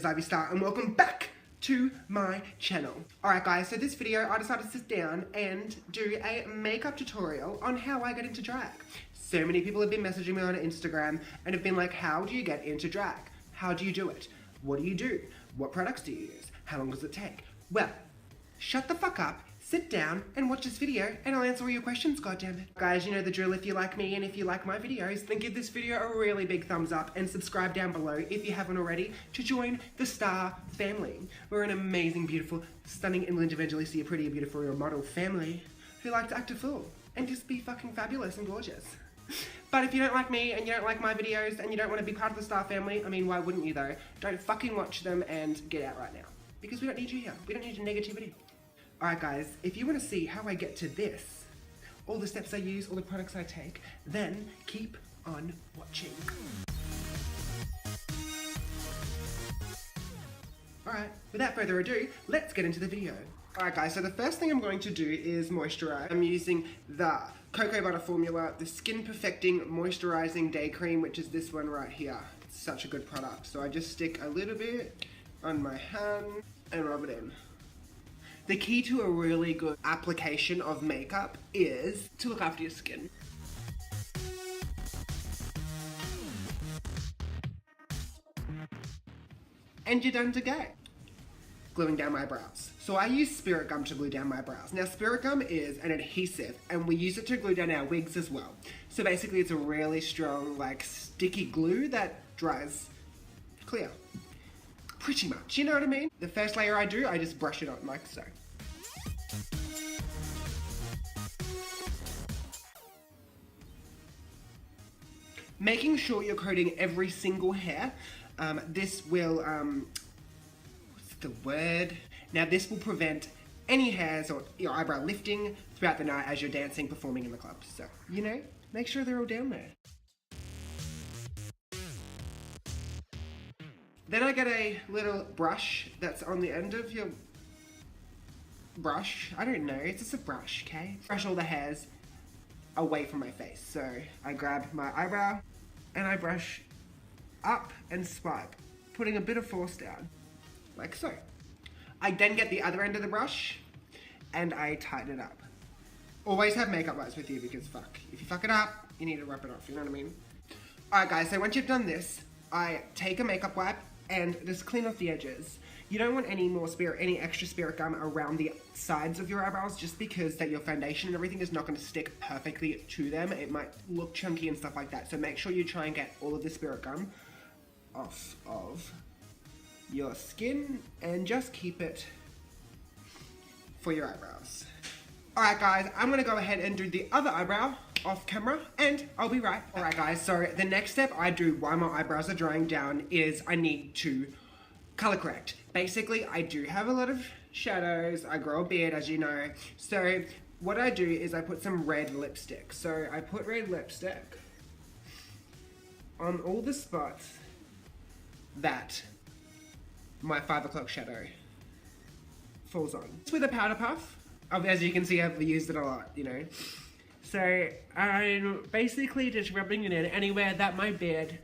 is Ivy Starr and welcome back to my channel. Alright guys, so this video I decided to sit down and do a makeup tutorial on how I get into drag. So many people have been messaging me on Instagram and have been like, how do you get into drag? How do you do it? What do you do? What products do you use? How long does it take? Well, shut the fuck up, sit down and watch this video and I'll answer all your questions, goddammit. Guys, you know the drill. If you like me and if you like my videos, then give this video a really big thumbs up and subscribe down below if you haven't already to join the Starr family. We're an amazing, beautiful, stunning England Evangelista, pretty, beautiful, real model family who like to act a fool and just be fucking fabulous and gorgeous. But if you don't like me and you don't like my videos and you don't want to be part of the Starr family, I mean, why wouldn't you though? Don't fucking watch them and get out right now. Because we don't need you here. We don't need your negativity. Alright guys, if you want to see how I get to this, all the steps I use, all the products I take, then keep on watching. Alright, without further ado, let's get into the video. Alright guys, so the first thing I'm going to do is moisturize. I'm using the Cocoa Butter Formula, the Skin Perfecting Moisturizing Day Cream, which is this one right here. It's such a good product. So I just stick a little bit on my hand and rub it in. The key to a really good application of makeup is to look after your skin. And you're done to go. Gluing down my brows. So I use Spirit Gum to glue down my brows. Now Spirit Gum is an adhesive and we use it to glue down our wigs as well. So basically it's a really strong, like, sticky glue that dries clear. Pretty much, you know what I mean? The first layer I do, I just brush it on like so. Making sure you're coating every single hair. This will, what's the word? Now this will prevent any hairs or your eyebrow lifting throughout the night as you're dancing, performing in the club. So, you know, make sure they're all down there. Then I get a little brush that's on the end of your brush. I don't know, it's just a brush, okay? Brush all the hairs away from my face. So I grab my eyebrow and I brush up and swipe, putting a bit of force down, like so. I then get the other end of the brush and I tighten it up. Always have makeup wipes with you because fuck, if you fuck it up, you need to rub it off, you know what I mean? Alright guys, so once you've done this, I take a makeup wipe and just clean off the edges. You don't want any extra Spirit Gum around the sides of your eyebrows just because that your foundation and everything is not going to stick perfectly to them. It might look chunky and stuff like that. So make sure you try and get all of the Spirit Gum off of your skin and just keep it for your eyebrows. Alright guys, I'm going to go ahead and do the other eyebrow off camera and I'll be right. Alright guys, so the next step I do while my eyebrows are drying down is I need to color correct. Basically, I do have a lot of shadows. I grow a beard, as you know. So what I do is I put some red lipstick. So I put red lipstick on all the spots that my 5 o'clock shadow falls on. It's with a powder puff. As you can see, I've used it a lot, you know. So I'm basically just rubbing it in anywhere that my beard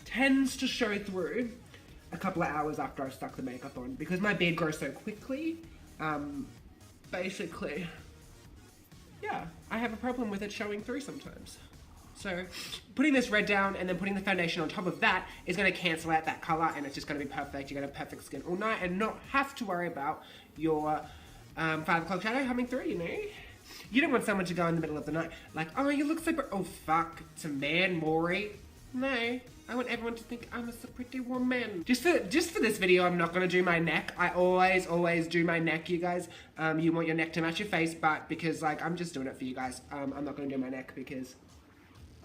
tends to show through a couple of hours after I've stuck the makeup on, because my beard grows so quickly. Basically, yeah, I have a problem with it showing through sometimes. So putting this red down and then putting the foundation on top of that is going to cancel out that color and it's just going to be perfect. You're going to have perfect skin all night and not have to worry about your 5 o'clock shadow coming through, you know? You don't want someone to go in the middle of the night like, oh, you look so oh fuck, it's a man, Maury. No, I want everyone to think I'm a so pretty woman. Just for this video, I'm not going to do my neck. I always do my neck, you guys. You want your neck to match your face, but because, like, I'm just doing it for you guys. I'm not going to do my neck because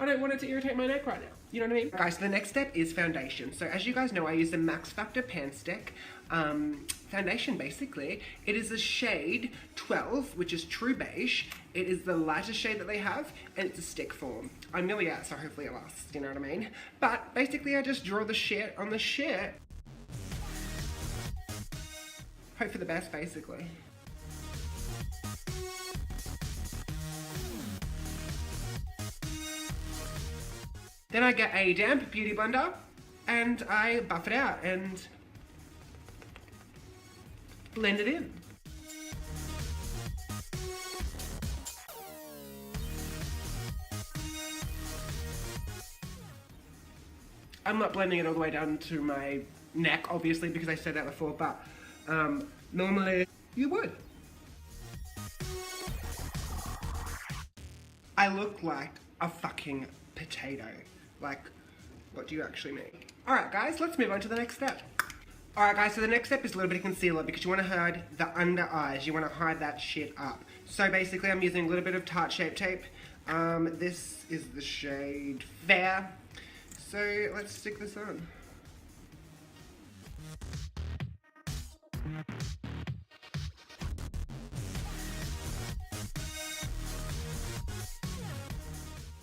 I don't want it to irritate my neck right now. You know what I mean? Guys, so the next step is foundation. So as you guys know, I use the Max Factor Pan Stick foundation, basically. It is the shade 12, which is True Beige. It is the lightest shade that they have, and it's a stick form. I'm nearly out, so hopefully it lasts, you know what I mean? But basically, I just draw the shit on the shit. Hope for the best, basically. Then I get a damp beauty blender and I buff it out, and blend it in. I'm not blending it all the way down to my neck, obviously, because I said that before, but normally you would. I look like a fucking potato. Like, what do you actually mean? Alright guys, let's move on to the next step. Alright guys, so the next step is a little bit of concealer because you want to hide the under eyes. You want to hide that shit up. So basically I'm using a little bit of Tarte Shape Tape. This is the shade Fair. So let's stick this on.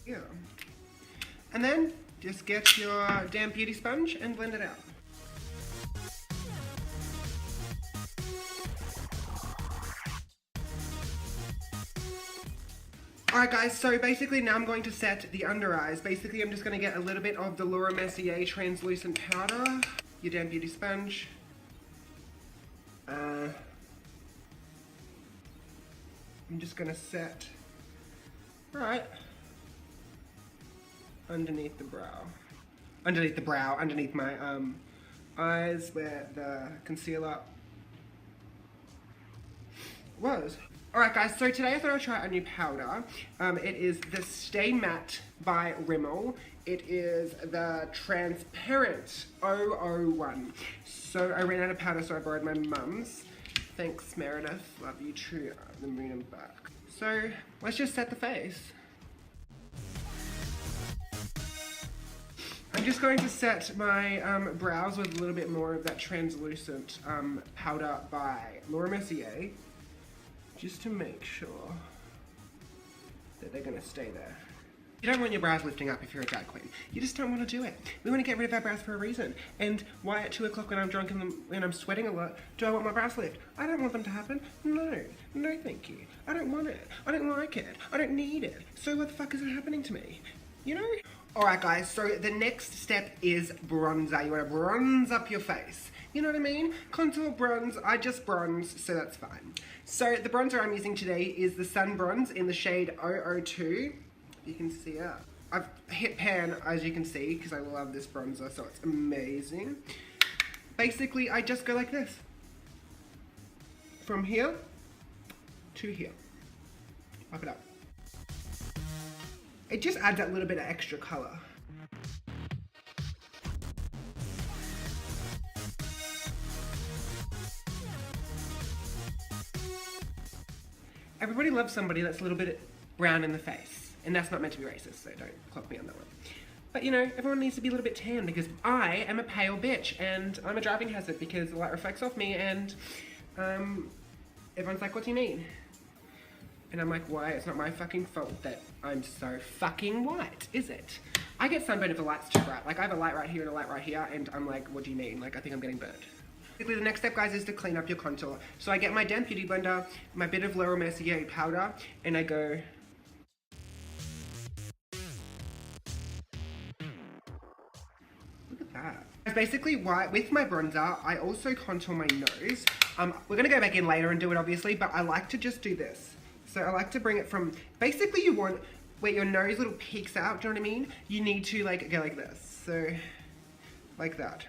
Yeah. And then just get your damp beauty sponge and blend it out. Alright guys, so basically now I'm going to set the under eyes. Basically I'm just going to get a little bit of the Laura Mercier translucent powder, your damn beauty sponge. I'm just going to set right underneath the brow. Underneath my eyes where the concealer was. Alright guys, so today I thought I'd try a new powder. It is the Stay Matte by Rimmel. It is the transparent 001. So I ran out of powder, so I borrowed my mum's. Thanks Meredith, love you too, the moon and back. So let's just set the face. I'm just going to set my brows with a little bit more of that translucent powder by Laura Mercier. Just to make sure that they're going to stay there. You don't want your brows lifting up if you're a drag queen. You just don't want to do it. We want to get rid of our brows for a reason. And why at 2 o'clock when I'm drunk and I'm sweating a lot, do I want my brows lift? I don't want them to happen. No. No thank you. I don't want it. I don't like it. I don't need it. So what the fuck is it happening to me? You know? Alright guys, so the next step is bronzer. You want to bronze up your face. You know what I mean? Contour bronze, I just bronze, so that's fine. So the bronzer I'm using today is the Sun Bronze in the shade 002. You can see it. I've hit pan, as you can see, because I love this bronzer, so it's amazing. Basically, I just go like this. From here to here. Wipe it up. It just adds that little bit of extra colour. Everybody loves somebody that's a little bit brown in the face. And that's not meant to be racist, so don't clock me on that one. But you know, everyone needs to be a little bit tan because I am a pale bitch and I'm a driving hazard because the light reflects off me and everyone's like, what do you mean? And I'm like, why? It's not my fucking fault that I'm so fucking white, is it? I get sunburned if the light's too bright. Like I have a light right here and a light right here and I'm like, what do you mean? Like I think I'm getting burnt. Basically, the next step, guys, is to clean up your contour. So I get my damp beauty blender, my bit of Laura Mercier powder, and I go... Look at that. Basically, with my bronzer, I also contour my nose. We're going to go back in later and do it, obviously, but I like to just do this. So I like to bring it from... Basically, you want where your nose little peeks out, do you know what I mean? You need to, like, go like this. So, like that.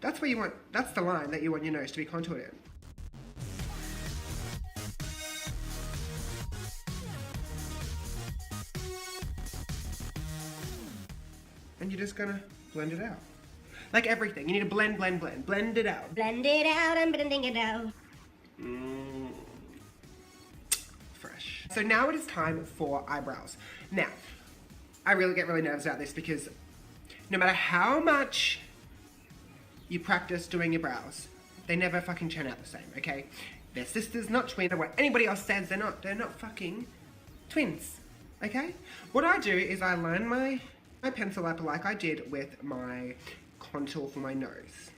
That's where you want, that's the line that you want your nose to be contoured in. And you're just gonna blend it out. Like everything, you need to blend, blend, blend. Blend it out. Blend it out, I'm blending it out. Fresh. So now it is time for eyebrows. Now, I really get really nervous about this because no matter how much you practice doing your brows, they never fucking turn out the same, okay? They're sisters, not twins. What anybody else says, they're not fucking twins, okay? What I do is I line my pencil up like I did with my contour for my nose.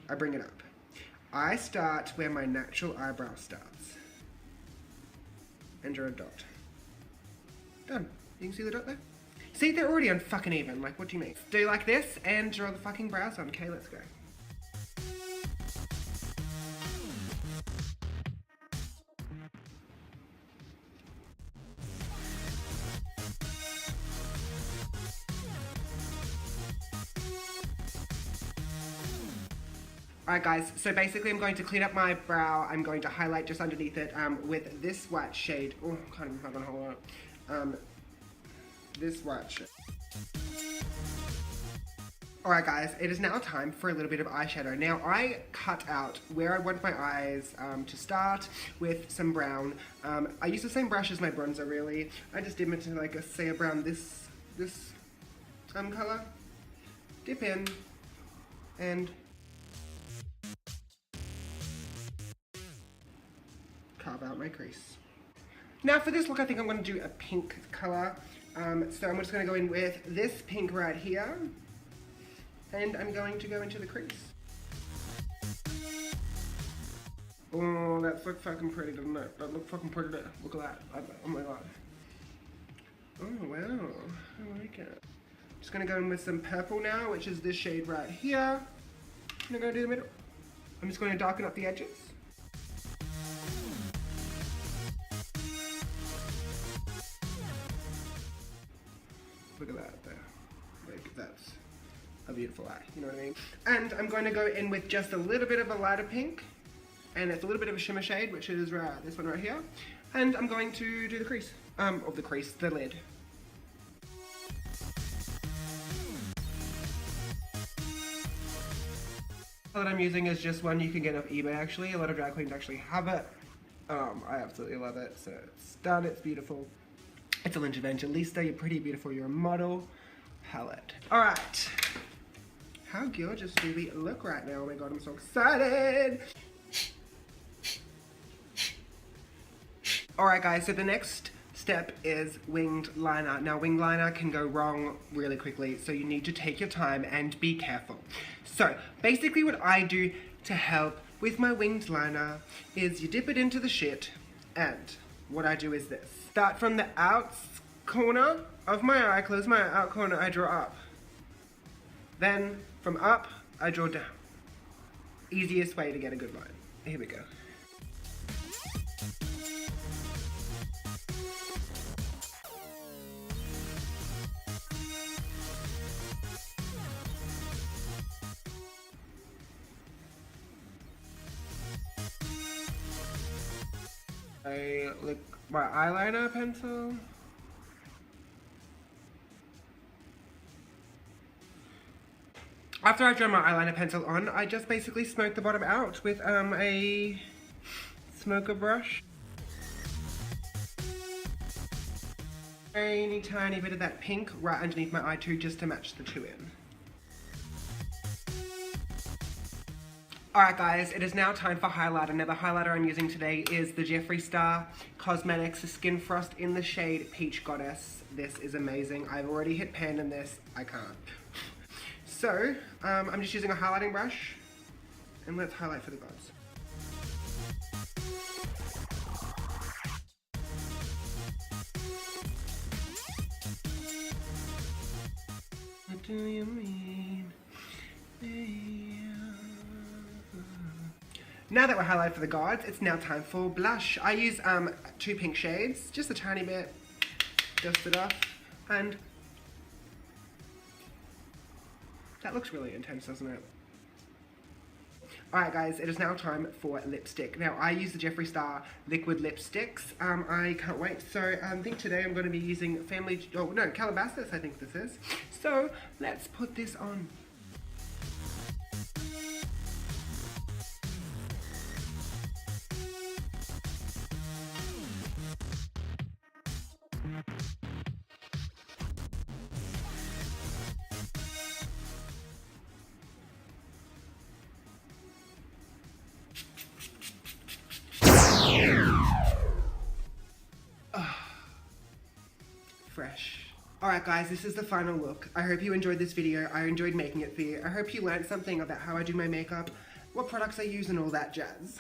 I bring it up. I start where my natural eyebrow starts. And draw a dot. Done. You can see the dot there? See, they're already unfucking even. Like, what do you mean? Do like this and draw the fucking brows on. Okay, let's go. Alright guys, so basically I'm going to clean up my brow. I'm going to highlight just underneath it with this white shade. Oh, I can't even fucking hold it. This white shade. Alright guys, it is now time for a little bit of eyeshadow. Now I cut out where I want my eyes to start with some brown. I use the same brush as my bronzer really. I just dip into like say a brown this colour. Dip in and carve out my crease. Now for this look I think I'm going to do a pink colour. So I'm just going to go in with this pink right here. And I'm going to go into the crease. Oh, that's look fucking pretty, doesn't it? That look fucking pretty. Look at that. Oh my god. Oh wow, I like it. Just gonna go in with some purple now, which is this shade right here. I'm gonna go do the middle. I'm just going to darken up the edges. Look at that there. Like that's a beautiful eye, you know what I mean? And I'm going to go in with just a little bit of a lighter pink, and it's a little bit of a shimmer shade, which is this one right here. And I'm going to do the crease, the lid. That I'm using is just one you can get off eBay actually. A lot of drag queens actually have it. I absolutely love it. So it's done, it's beautiful. It's a Lynch Evangelista, you're pretty beautiful, you're a model. Palette. Alright. How gorgeous do we look right now? Oh my god, I'm so excited! Alright guys, so the next step is winged liner. Now winged liner can go wrong really quickly, so you need to take your time and be careful. So basically what I do to help with my winged liner is you dip it into the shit, and what I do is this. Start from the outs corner of my eye, close my out corner, I draw up. Then from up, I draw down. Easiest way to get a good line. Here we go. I look my eyeliner pencil. After I draw my eyeliner pencil on, I just basically smoke the bottom out with a smoker brush. Tiny bit of that pink right underneath my eye too, just to match the two in. Alright guys, it is now time for highlighter. Now the highlighter I'm using today is the Ivy Starr Cosmetics Skin Frost in the shade Peach Goddess. This is amazing. I've already hit pan in this. I can't. So, I'm just using a highlighting brush, and let's highlight for the gods. What do you mean? Now that we're highlighted for the gods, it's now time for blush. I use 2 pink shades, just a tiny bit, dust it off, and that looks really intense, doesn't it? Alright guys, it is now time for lipstick. Now I use the Ivy Starr liquid lipsticks. I can't wait. So I think today I'm going to be using Calabasas I think this is. So let's put this on. Fresh. Alright guys, this is the final look. I hope you enjoyed this video. I enjoyed making it for you. I hope you learned something about how I do my makeup, what products I use, and all that jazz.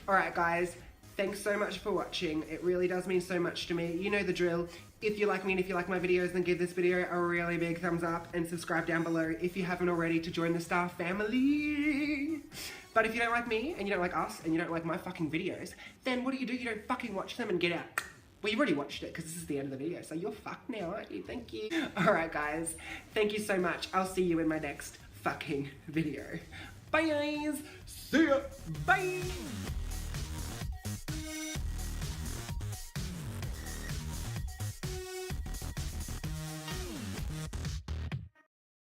Alright guys, thanks so much for watching. It really does mean so much to me. You know the drill. If you like me and if you like my videos, then give this video a really big thumbs up and subscribe down below if you haven't already to join the Starr family. But if you don't like me, and you don't like us, and you don't like my fucking videos, then what do? You don't fucking watch them and get out. Well, you've already watched it because this is the end of the video, so you're fucked now, aren't you? Thank you. Alright guys, thank you so much. I'll see you in my next fucking video. Bye guys. See ya. Bye.